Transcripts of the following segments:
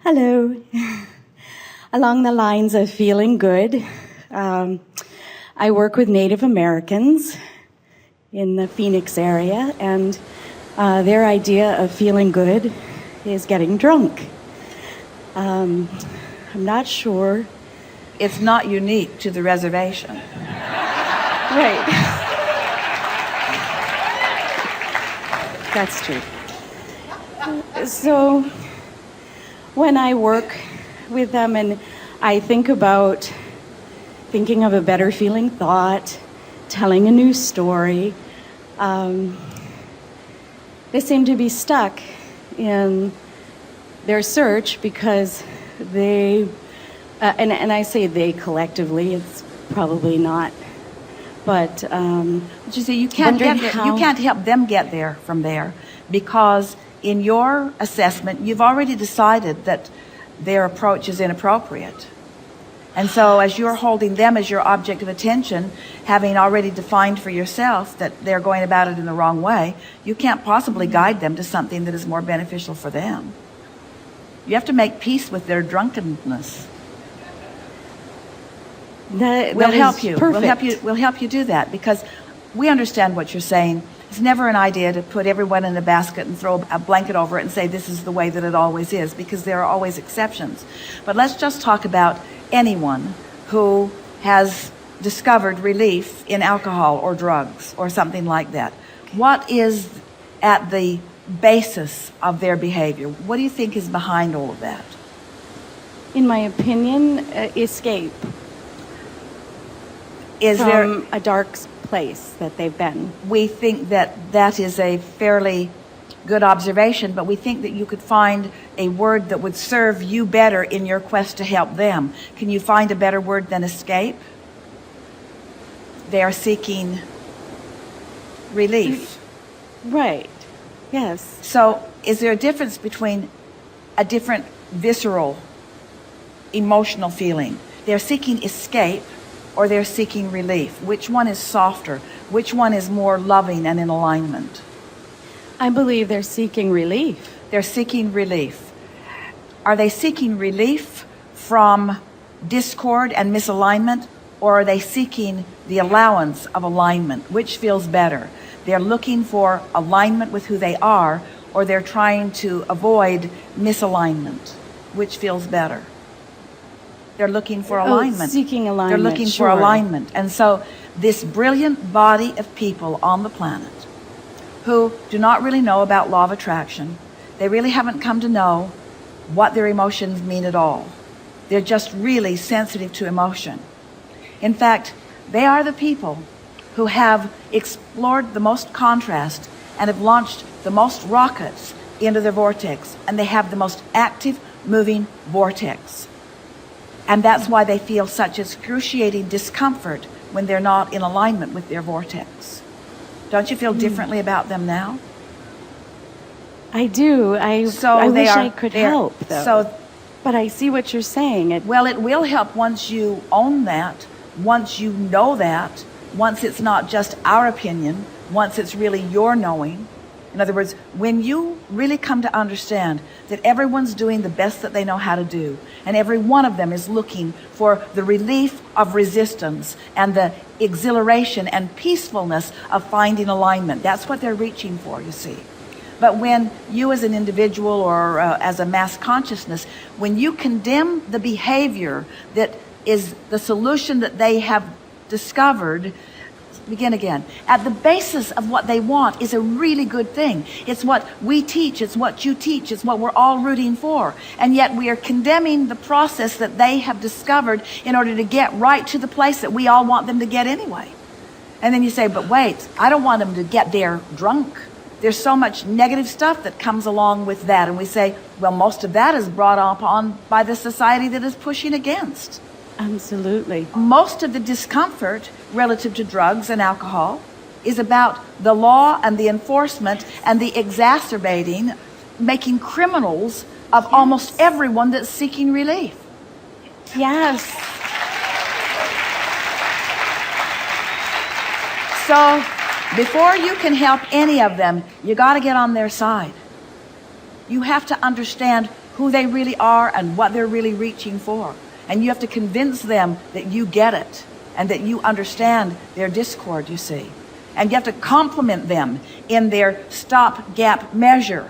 Hello. Along the lines of feeling good, I work with Native Americans in the Phoenix area, and their idea of feeling good is getting drunk. I'm not sure. It's not unique to the reservation. Right. That's true. So when I work with them and I think about thinking of a better feeling thought, telling a new story, they seem to be stuck in their search because they, and I say they collectively, it's probably not, but But you see, you can't get there. You can't help them get there from there, because in your assessment, you've already decided that their approach is inappropriate. And so as you're holding them as your object of attention, having already defined for yourself that they're going about it in the wrong way, you can't possibly guide them to something that is more beneficial for them. You have to make peace with their drunkenness. We'll help you. We'll help you do that, because we understand what you're saying. It's never an idea to put everyone in a basket and throw a blanket over it and say this is the way that it always is, because there are always exceptions. But let's just talk about anyone who has discovered relief in alcohol or drugs or something like that. What is at the basis of their behavior? What do you think is behind all of that? in my opinion, escape Is from there a dark place that they've been. We think that that is a fairly good observation, but we think that you could find a word that would serve you better in your quest to help them. Can you find a better word than escape? They are seeking relief. Right. Yes. So is there a difference between a different visceral emotional feeling? They're seeking escape or they're seeking relief. Which one is softer? Which one is more loving and in alignment? I believe they're seeking relief. They're seeking relief. Are they seeking relief from discord and misalignment, or are they seeking the allowance of alignment? Which feels better? They're looking for alignment with who they are, or they're trying to avoid misalignment? Which feels better? They're looking for alignment. Seeking alignment. They're looking sure. for alignment. And so this brilliant body of people on the planet who do not really know about law of attraction, they really haven't come to know what their emotions mean at all. They're just really sensitive to emotion. In fact, they are the people who have explored the most contrast and have launched the most rockets into their vortex, and they have the most active moving vortex. And that's why they feel such excruciating discomfort when they're not in alignment with their vortex. Don't you feel differently about them now? I do. I wish I could help, though. But I see what you're saying. Well, it will help once you own that, once you know that, once it's not just our opinion, once it's really your knowing. In other words, when you really come to understand that everyone's doing the best that they know how to do, and every one of them is looking for the relief of resistance and the exhilaration and peacefulness of finding alignment. That's what they're reaching for, you see. But when you as an individual or as a mass consciousness, when you condemn the behavior that is the solution that they have discovered, begin again. At the basis of what they want is a really good thing. It's what we teach, it's what you teach, it's what we're all rooting for. And yet we are condemning the process that they have discovered in order to get right to the place that we all want them to get anyway. And then you say, but wait, I don't want them to get there drunk. There's so much negative stuff that comes along with that. And we say, well, most of that is brought upon by the society that is pushing against. Absolutely. Most of the discomfort relative to drugs and alcohol is about the law and the enforcement and the exacerbating, making criminals of almost everyone that's seeking relief. Yes. So before you can help any of them, you got to get on their side. You have to understand who they really are and what they're really reaching for. And you have to convince them that you get it and that you understand their discord, you see. And you have to compliment them in their stopgap measure,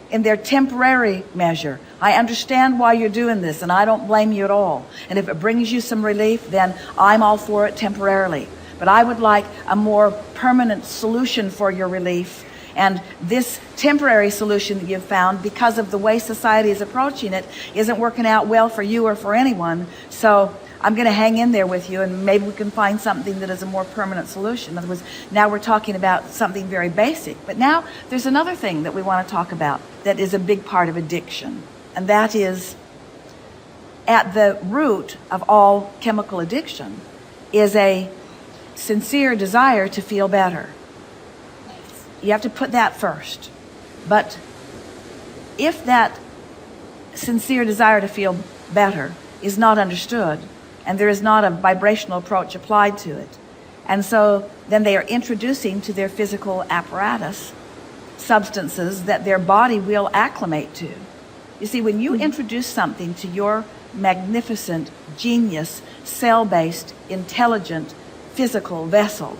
in their temporary measure. I understand why you're doing this, and I don't blame you at all. And if it brings you some relief, then I'm all for it temporarily. But I would like a more permanent solution for your relief. And this temporary solution that you've found, because of the way society is approaching it, isn't working out well for you or for anyone. So I'm going to hang in there with you, and maybe we can find something that is a more permanent solution. In other words, now we're talking about something very basic. But now there's another thing that we want to talk about that is a big part of addiction. And that is, at the root of all chemical addiction is a sincere desire to feel better. You have to put that first. But if that sincere desire to feel better is not understood, and there is not a vibrational approach applied to it, and so then they are introducing to their physical apparatus substances that their body will acclimate to. You see, when you introduce something to your magnificent, genius, cell-based, intelligent, physical vessel,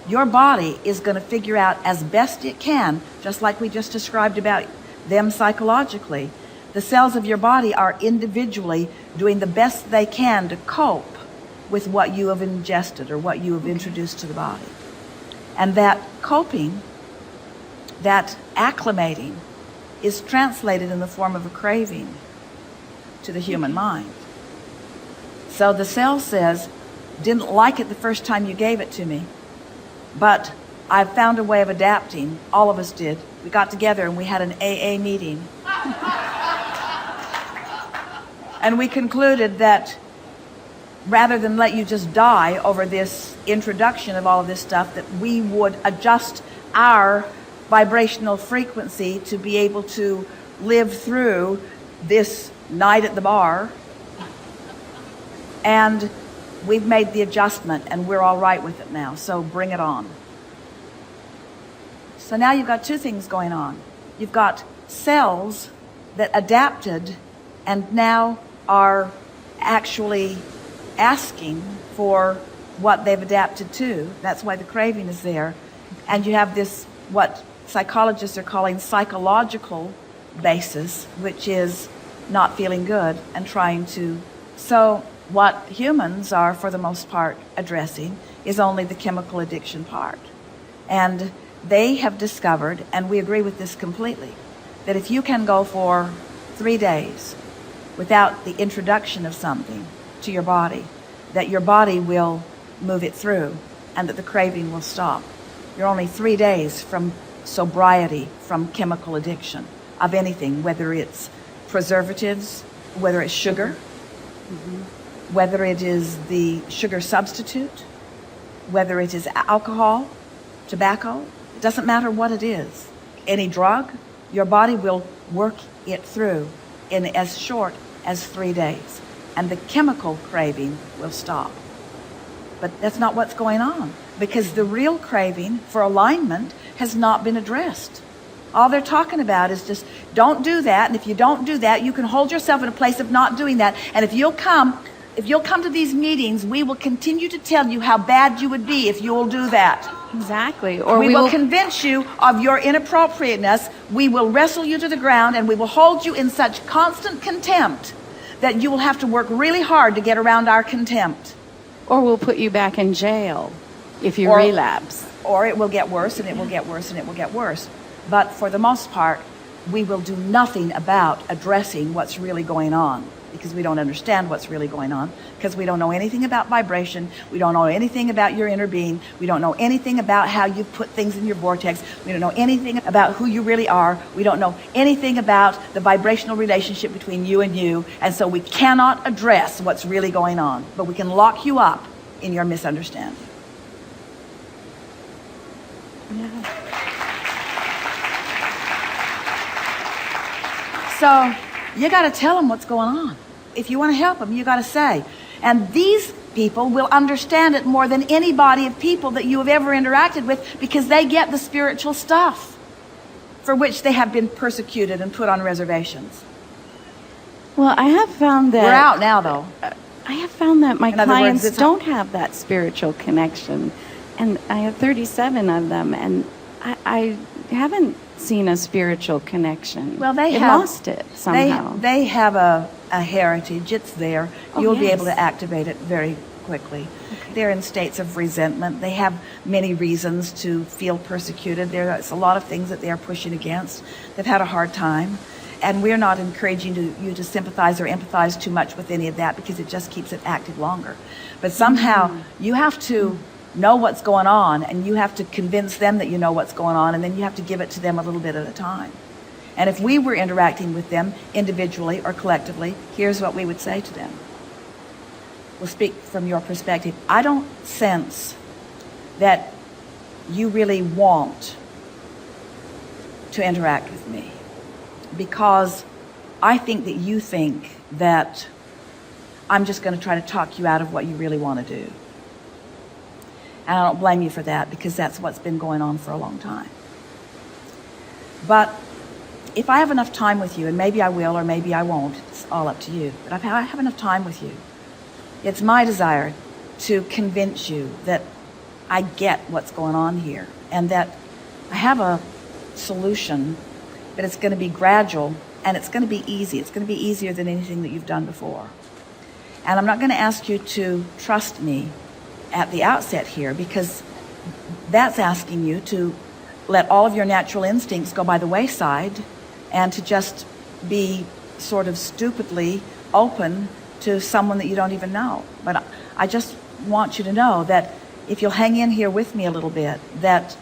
your body is going to figure out as best it can, just like we just described about them psychologically. The cells of your body are individually doing the best they can to cope with what you have ingested or what you have introduced to the body. And that coping, that acclimating, is translated in the form of a craving to the human mind. So the cell says, didn't like it the first time you gave it to me, but I found a way of adapting. All of us did. We got together and we had an AA meeting. And we concluded that rather than let you just die over this introduction of all of this stuff, that we would adjust our vibrational frequency to be able to live through this night at the bar. And we've made the adjustment, and we're all right with it now, so bring it on. So now you've got two things going on. You've got cells that adapted and now are actually asking for what they've adapted to. That's why the craving is there. And you have this, what psychologists are calling psychological basis, which is not feeling good and trying to. So what humans are, for the most part, addressing is only the chemical addiction part. And they have discovered, and we agree with this completely, that if you can go for 3 days without the introduction of something to your body, that your body will move it through and that the craving will stop. You're only 3 days from sobriety from chemical addiction of anything, whether it's preservatives, whether it's sugar, whether it is the sugar substitute, whether it is alcohol, tobacco. It doesn't matter what it is. Any drug, your body will work it through in as short as 3 days, and the chemical craving will stop. But that's not what's going on, because the real craving for alignment has not been addressed. All they're talking about is just don't do that, and if you don't do that, you can hold yourself in a place of not doing that. And if you'll come to these meetings, we will continue to tell you how bad you would be if you will do that. Exactly. Or we will convince you of your inappropriateness. We will wrestle you to the ground, and we will hold you in such constant contempt that you will have to work really hard to get around our contempt. Or we'll put you back in jail if you relapse. Or it will get worse, and it will get worse, and it will get worse. But for the most part, we will do nothing about addressing what's really going on, because we don't understand what's really going on, because we don't know anything about vibration, we don't know anything about your inner being, we don't know anything about how you put things in your vortex, we don't know anything about who you really are, we don't know anything about the vibrational relationship between you, and so we cannot address what's really going on, but we can lock you up in your misunderstanding. Yeah. So you got to tell them what's going on. If you want to help them, you got to say. And these people will understand it more than any body of people that you have ever interacted with, because they get the spiritual stuff for which they have been persecuted and put on reservations. Well, I have found that We're out now, though. I have found that my In other words, clients it's- don't have that spiritual connection, and I have 37 of them, and I haven't seen a spiritual connection. Well, they have lost it somehow. They have a heritage. It's there. Oh, You'll be yes. able to activate it very quickly. Okay. They're in states of resentment. They have many reasons to feel persecuted. There's a lot of things that they are pushing against. They've had a hard time. And we're not encouraging you to sympathize or empathize too much with any of that, because it just keeps it active longer. But somehow you have to know what's going on, and you have to convince them that you know what's going on, and then you have to give it to them a little bit at a time. And if we were interacting with them individually or collectively, here's what we would say to them. We'll speak from your perspective. I don't sense that you really want to interact with me, because I think that you think that I'm just going to try to talk you out of what you really want to do. And I don't blame you for that, because that's what's been going on for a long time. But if I have enough time with you, and maybe I will or maybe I won't, it's all up to you, but if I have enough time with you, it's my desire to convince you that I get what's going on here, and that I have a solution, but it's going to be gradual, and it's going to be easy. It's going to be easier than anything that you've done before. And I'm not going to ask you to trust me at the outset here, because that's asking you to let all of your natural instincts go by the wayside and to just be sort of stupidly open to someone that you don't even know. But I just want you to know that if you'll hang in here with me a little bit, that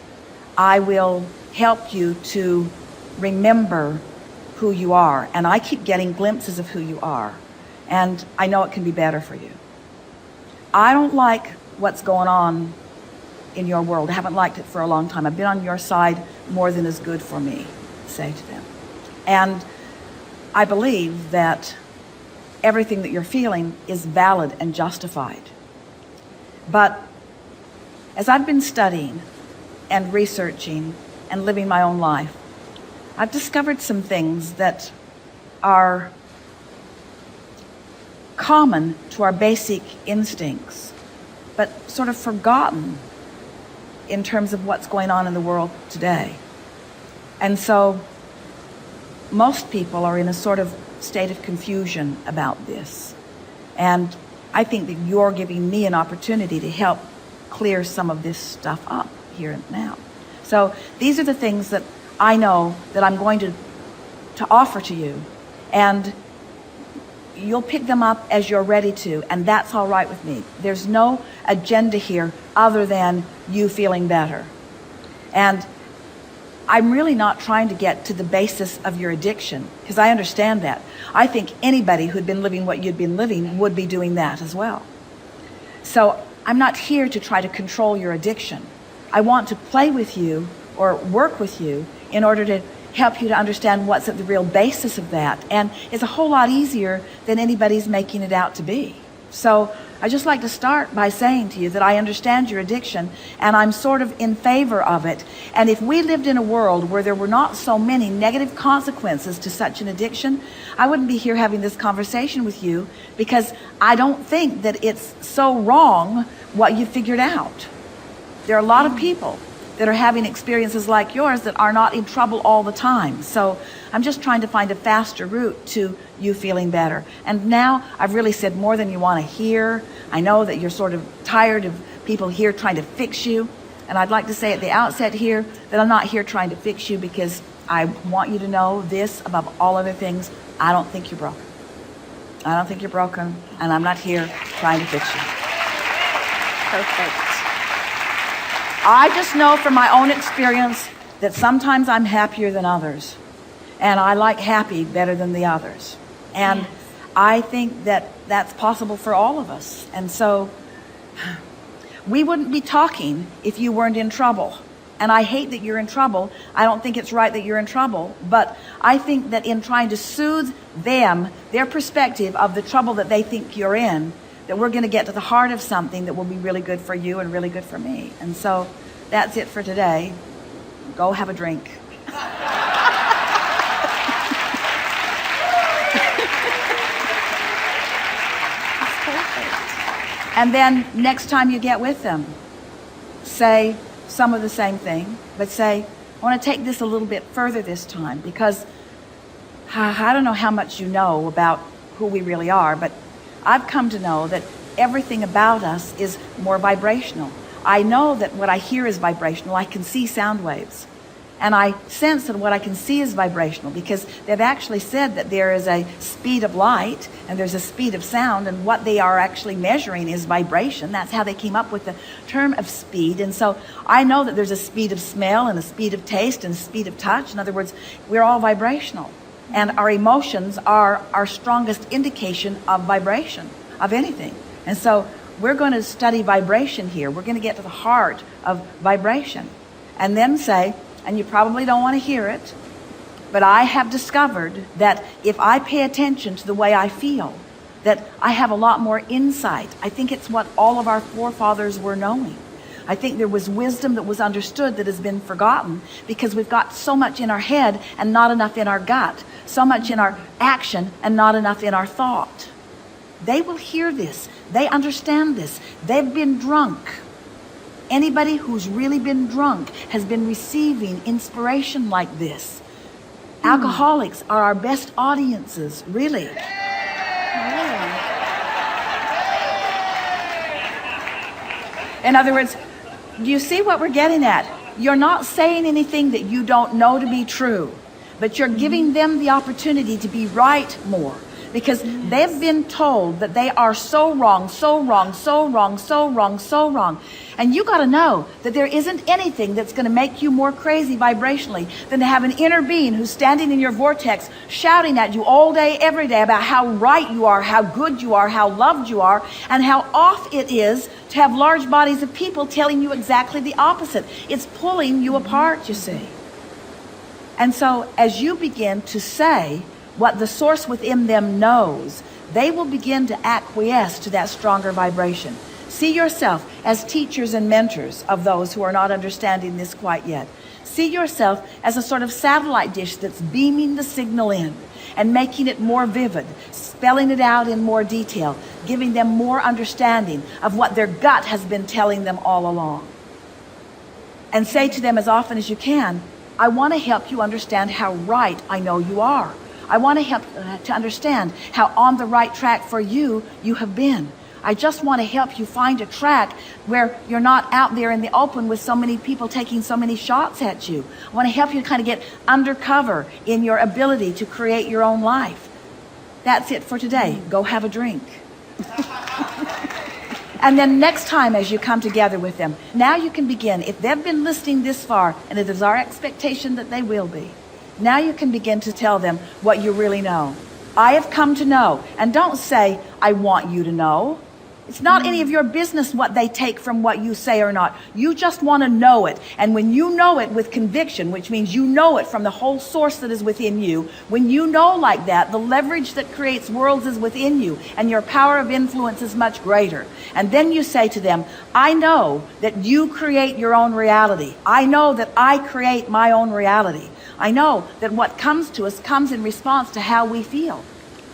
I will help you to remember who you are. And I keep getting glimpses of who you are. And I know it can be better for you. I don't like what's going on in your world. I haven't liked it for a long time. I've been on your side more than is good for me, say to them. And I believe that everything that you're feeling is valid and justified. But as I've been studying and researching and living my own life, I've discovered some things that are common to our basic instincts, but sort of forgotten in terms of what's going on in the world today. And so most people are in a sort of state of confusion about this. And I think that you're giving me an opportunity to help clear some of this stuff up here and now. So these are the things that I know that I'm going to offer to you. And you'll pick them up as you're ready to, and that's all right with me. There's no agenda here other than you feeling better. And I'm really not trying to get to the basis of your addiction, because I understand that. I think anybody who'd been living what you'd been living would be doing that as well. So I'm not here to try to control your addiction. I want to play with you or work with you in order to help you to understand what's at the real basis of that. And it's a whole lot easier than anybody's making it out to be. So I just like to start by saying to you that I understand your addiction, and I'm sort of in favor of it. And if we lived in a world where there were not so many negative consequences to such an addiction, I wouldn't be here having this conversation with you, because I don't think that it's so wrong what you figured out. There are a lot of people that are having experiences like yours that are not in trouble all the time. So I'm just trying to find a faster route to you feeling better. And now I've really said more than you want to hear. I know that you're sort of tired of people here trying to fix you. And I'd like to say at the outset here that I'm not here trying to fix you, because I want you to know this above all other things. I don't think you're broken. I don't think you're broken, and I'm not here trying to fix you. Perfect. I just know from my own experience that sometimes I'm happier than others. And I like happy better than the others. And yes. I think that that's possible for all of us. And so we wouldn't be talking if you weren't in trouble. And I hate that you're in trouble. I don't think it's right that you're in trouble. But I think that in trying to soothe them, their perspective of the trouble that they think you're in, that we're going to get to the heart of something that will be really good for you and really good for me. And so that's it for today. Go have a drink. And then next time you get with them, say some of the same thing, but say, I want to take this a little bit further this time, because I don't know how much you know about who we really are, but I've come to know that everything about us is more vibrational. I know that what I hear is vibrational. I can see sound waves. And I sense that what I can see is vibrational, because they've actually said that there is a speed of light and there's a speed of sound, and what they are actually measuring is vibration. That's how they came up with the term of speed. And so I know that there's a speed of smell and a speed of taste and a speed of touch. In other words, we're all vibrational. And our emotions are our strongest indication of vibration, of anything. And so we're going to study vibration here. We're going to get to the heart of vibration. And then say, and you probably don't want to hear it, but I have discovered that if I pay attention to the way I feel, that I have a lot more insight. I think it's what all of our forefathers were knowing. I think there was wisdom that was understood that has been forgotten, because we've got so much in our head and not enough in our gut, so much in our action and not enough in our thought. They will hear this. They understand this. They've been drunk. Anybody who's really been drunk has been receiving inspiration like this. Alcoholics are our best audiences, really. In other words, do you see what we're getting at? You're not saying anything that you don't know to be true, but you're giving them the opportunity to be right more. Because they've been told that they are so wrong, so wrong, so wrong, so wrong, so wrong. And you got to know that there isn't anything that's going to make you more crazy vibrationally than to have an inner being who's standing in your vortex shouting at you all day, every day about how right you are, how good you are, how loved you are, and how off it is to have large bodies of people telling you exactly the opposite. It's pulling you apart, you see. And so as you begin to say what the source within them knows, they will begin to acquiesce to that stronger vibration. See yourself as teachers and mentors of those who are not understanding this quite yet. See yourself as a sort of satellite dish that's beaming the signal in and making it more vivid, spelling it out in more detail, giving them more understanding of what their gut has been telling them all along. And say to them as often as you can, I want to help you understand how right I know you are. I want to help to understand how on the right track for you have been. I just want to help you find a track where you're not out there in the open with so many people taking so many shots at you. I want to help you kind of get undercover in your ability to create your own life. That's it for today. Go have a drink. And then next time as you come together with them, now you can begin. If they've been listening this far, and it is our expectation that they will be, now you can begin to tell them what you really know. I have come to know. And don't say, I want you to know. It's not any of your business what they take from what you say or not. You just want to know it. And when you know it with conviction, which means you know it from the whole source that is within you, when you know like that, the leverage that creates worlds is within you, and your power of influence is much greater. And then you say to them, I know that you create your own reality. I know that I create my own reality. I know that what comes to us comes in response to how we feel.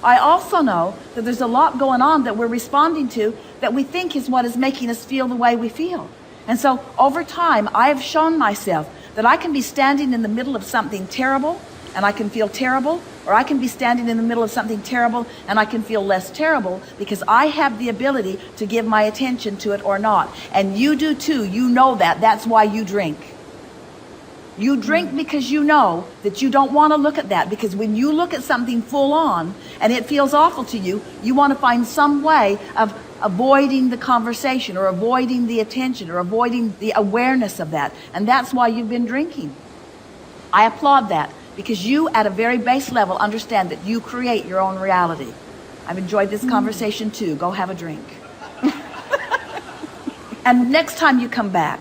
I also know that there's a lot going on that we're responding to that we think is what is making us feel the way we feel. And so over time, I have shown myself that I can be standing in the middle of something terrible and I can feel terrible, or I can be standing in the middle of something terrible and I can feel less terrible, because I have the ability to give my attention to it or not. And you do too. You know that. That's why you drink. You drink because you know that you don't want to look at that, because when you look at something full on and it feels awful to you, you want to find some way of avoiding the conversation or avoiding the attention or avoiding the awareness of that. And that's why you've been drinking. I applaud that, because you at a very base level understand that you create your own reality. I've enjoyed this conversation too. Go have a drink. And next time you come back,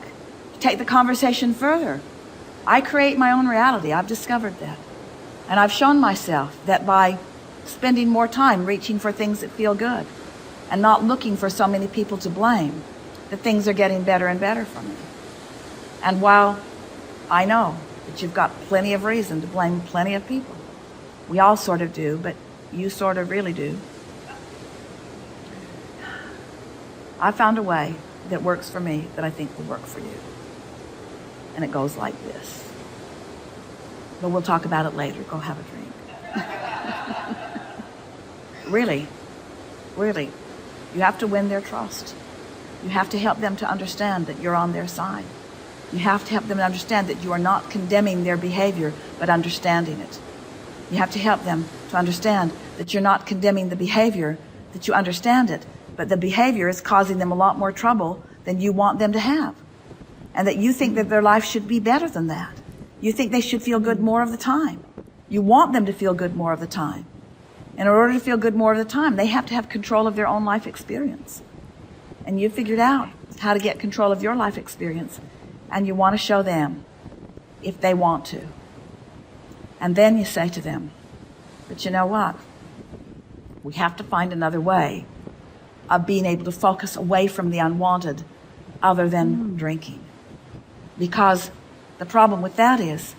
take the conversation further. I create my own reality. I've discovered that. And I've shown myself that by spending more time reaching for things that feel good and not looking for so many people to blame, that things are getting better and better for me. And while I know that you've got plenty of reason to blame plenty of people, we all sort of do, but you sort of really do. I found a way that works for me that I think will work for you. And it goes like this. But we'll talk about it later. Go have a drink. Really, really. You have to win their trust. You have to help them to understand that you're on their side. You have to help them understand that you are not condemning their behavior, but understanding it. You have to help them to understand that you're not condemning the behavior, that you understand it, but the behavior is causing them a lot more trouble than you want them to have. And that you think that their life should be better than that. You think they should feel good more of the time. You want them to feel good more of the time. And in order to feel good more of the time, they have to have control of their own life experience. And you figured out how to get control of your life experience. And you want to show them if they want to. And then you say to them, but you know what? We have to find another way of being able to focus away from the unwanted other than drinking. Because the problem with that is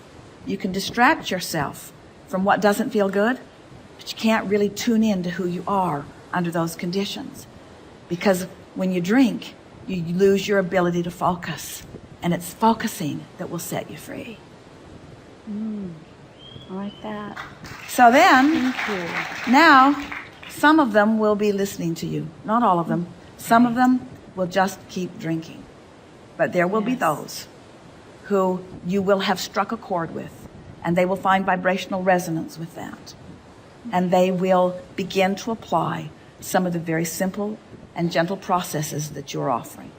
you can distract yourself from what doesn't feel good, but you can't really tune in to who you are under those conditions. Because when you drink, you lose your ability to focus. And it's focusing that will set you free. I like that. So then, Thank you. now, some of them will be listening to you. Not all of them. Some of them will just keep drinking. But there will be those who you will have struck a chord with, and they will find vibrational resonance with that. And they will begin to apply some of the very simple and gentle processes that you're offering.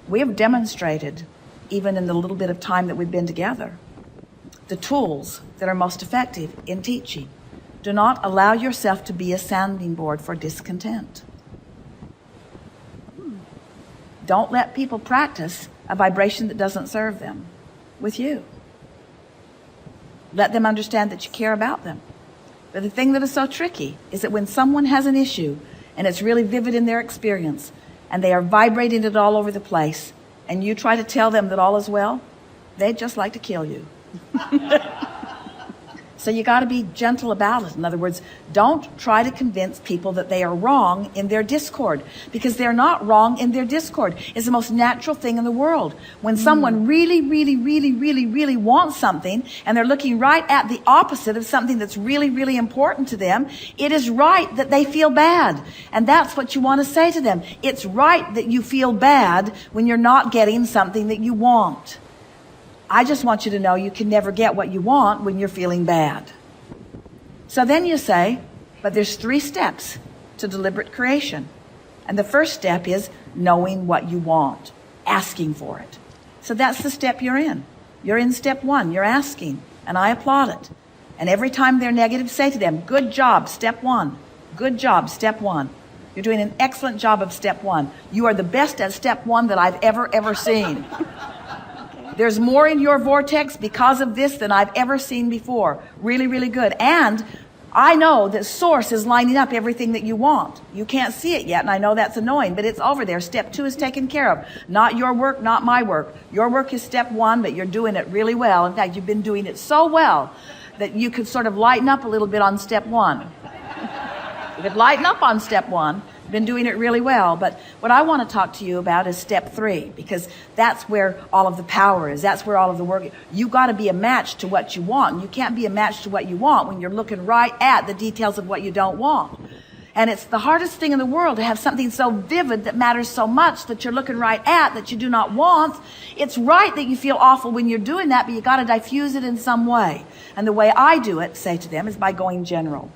We have demonstrated, even in the little bit of time that we've been together, the tools that are most effective in teaching. Do not allow yourself to be a sounding board for discontent. Don't let people practice a vibration that doesn't serve them with you. Let them understand that you care about them. But the thing that is so tricky is that when someone has an issue and it's really vivid in their experience and they are vibrating it all over the place and you try to tell them that all is well, they'd just like to kill you. So you got to be gentle about it. In other words, don't try to convince people that they are wrong in their discord, because they're not wrong in their discord. It's the most natural thing in the world. When someone really, really, really, really, really wants something and they're looking right at the opposite of something that's really, really important to them, it is right that they feel bad. And that's what you want to say to them. It's right that you feel bad when you're not getting something that you want. I just want you to know you can never get what you want when you're feeling bad. So then you say, but there's 3 steps to deliberate creation. And the first step is knowing what you want, asking for it. So that's the step you're in. You're in step 1, you're asking, and I applaud it. And every time they're negative, say to them, good job, step 1. Good job, step 1. You're doing an excellent job of step 1. You are the best at step 1 that I've ever seen. There's more in your vortex because of this than I've ever seen before. Really, really good. And I know that Source is lining up everything that you want. You can't see it yet, and I know that's annoying, but it's over there. Step 2 is taken care of. Not your work, not my work. Your work is step 1, but you're doing it really well. In fact, you've been doing it so well that you could sort of lighten up a little bit on step 1. You could lighten up on step 1. Been doing it really well. But what I want to talk to you about is step 3, because that's where all of the power is. That's where all of the work is. You got to be a match to what you want. And you can't be a match to what you want when you're looking right at the details of what you don't want. And it's the hardest thing in the world to have something so vivid that matters so much that you're looking right at that you do not want. It's right that you feel awful when you're doing that, but you got to diffuse it in some way. And the way I do it, say to them, is by going general.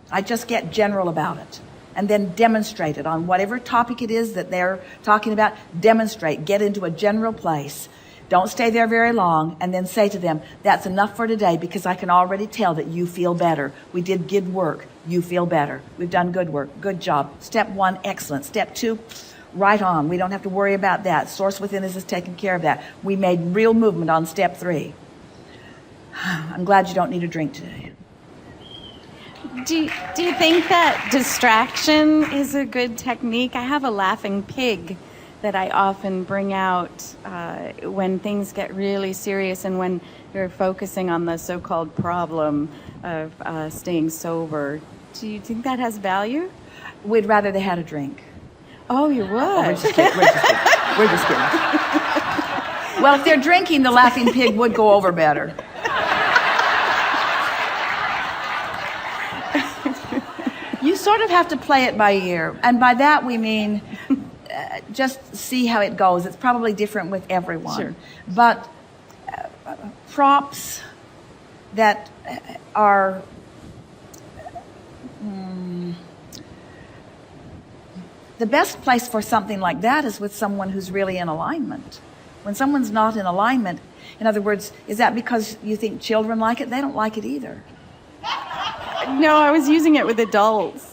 I just get general about it. And then demonstrate it on whatever topic it is that they're talking about. Demonstrate. Get into a general place. Don't stay there very long. And then say to them, that's enough for today, because I can already tell that you feel better. We did good work. You feel better. We've done good work. Good job. Step 1, excellent. Step 2, right on. We don't have to worry about that. Source within us is taking care of that. We made real movement on step 3. I'm glad you don't need a drink today. Do you think that distraction is a good technique? I have a laughing pig that I often bring out when things get really serious and when you're focusing on the so-called problem of staying sober. Do you think that has value? We'd rather they had a drink. Oh, you would? We're just kidding. We're just kidding. Well, if they're drinking, the laughing pig would go over better. You sort of have to play it by ear. And by that we mean just see how it goes. It's probably different with everyone. Sure. But props that are the best place for something like that is with someone who's really in alignment. When someone's not in alignment, in other words, is that because you think children like it? They don't like it either. No, I was using it with adults.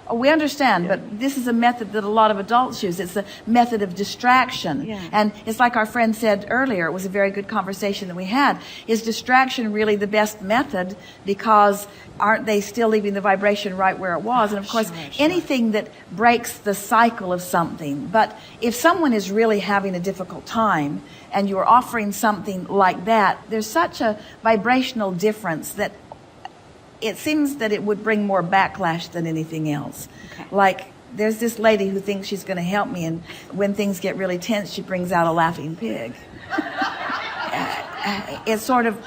Oh, we understand, but this is a method that a lot of adults use. It's a method of distraction. Yeah. And it's like our friend said earlier, it was a very good conversation that we had. Is distraction really the best method? Because aren't they still leaving the vibration right where it was? And of course, anything that breaks the cycle of something. But if someone is really having a difficult time and you're offering something like that, there's such a vibrational difference that it seems that it would bring more backlash than anything else. Okay. Like, there's this lady who thinks she's going to help me, and when things get really tense, she brings out a laughing pig. It's sort of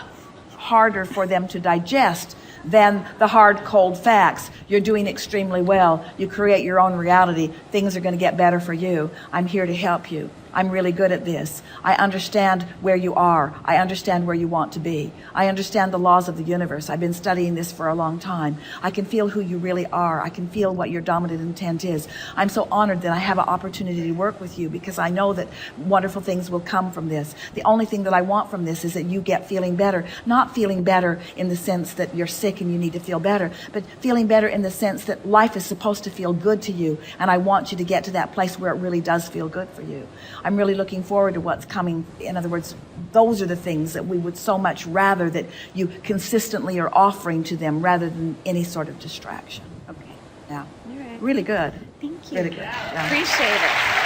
harder for them to digest than the hard, cold facts. You're doing extremely well. You create your own reality. Things are going to get better for you. I'm here to help you. I'm really good at this. I understand where you are. I understand where you want to be. I understand the laws of the universe. I've been studying this for a long time. I can feel who you really are. I can feel what your dominant intent is. I'm so honored that I have an opportunity to work with you because I know that wonderful things will come from this. The only thing that I want from this is that you get feeling better. Not feeling better in the sense that you're sick and you need to feel better, but feeling better in the sense that life is supposed to feel good to you. And I want you to get to that place where it really does feel good for you. I'm really looking forward to what's coming. In other words, those are the things that we would so much rather that you consistently are offering to them rather than any sort of distraction. Okay. Yeah. All right. Really good. Thank you. Really good. Yeah. Appreciate it.